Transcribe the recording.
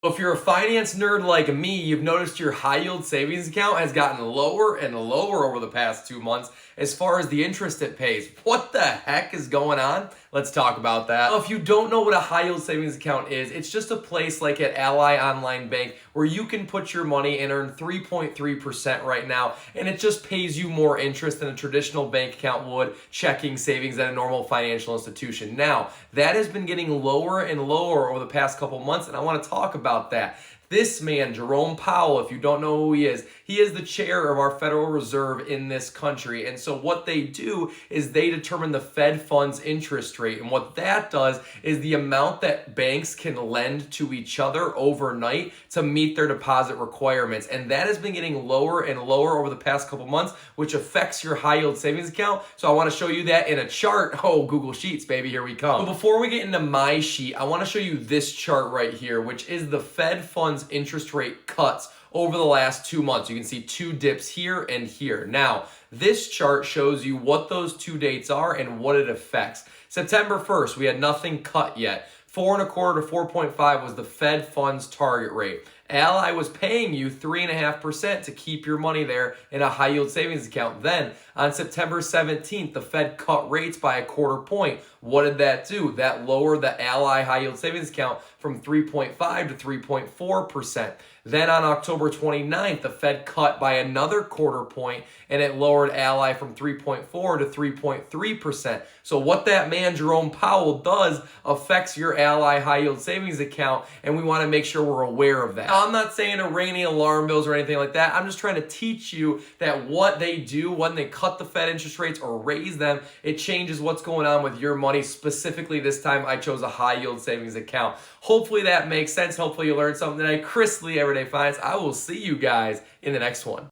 If you're a finance nerd like me, you've noticed your high yield savings account has gotten lower and lower over the past 2 months as far as the interest it pays. What the heck is going on? Let's talk about that. If you don't know what a high yield savings account is, it's just a place like at Ally Online Bank where you can put your money and earn 3.3% right now, and it just pays you more interest than a traditional bank account would, checking savings at a normal financial institution. Now, that has been getting lower and lower over the past couple months, and I want to talk about that. This man, Jerome Powell, if you don't know who he is the chair of our Federal Reserve in this country. And so what they do is they determine the Fed funds interest rate. And what that does is the amount that banks can lend to each other overnight to meet their deposit requirements. And that has been getting lower and lower over the past couple months, which affects your high yield savings account. So I want to show you that in a chart. Oh, Google Sheets, baby, here we come. But before we get into my sheet, I want to show you this chart right here, which is the Fed funds interest rate cuts over the last 2 months. You can see two dips here and here. Now, this chart shows you what those two dates are and what it affects. September 1st, we had nothing cut yet. 4.25 to 4.5 was the Fed funds target rate. Ally was paying you 3.5% to keep your money there in a high yield savings account. Then on September 17th, the Fed cut rates by a quarter point. What did that do? That lowered the Ally high yield savings account from 3.5 to 3.4%. Then on October 29th, the Fed cut by another quarter point and it lowered Ally from 3.4 to 3.3%. So what that man Jerome Powell does affects your Ally high yield savings account, and we want to make sure we're aware of that. Now, I'm not saying to ring any alarm bells or anything like that. I'm just trying to teach you that what they do when they cut the Fed interest rates or raise them, it changes what's going on with your money. Specifically this time, I chose a high yield savings account. Hopefully that makes sense. Hopefully you learned something today. Chris Lee, Everyday Finance. I will see you guys in the next one.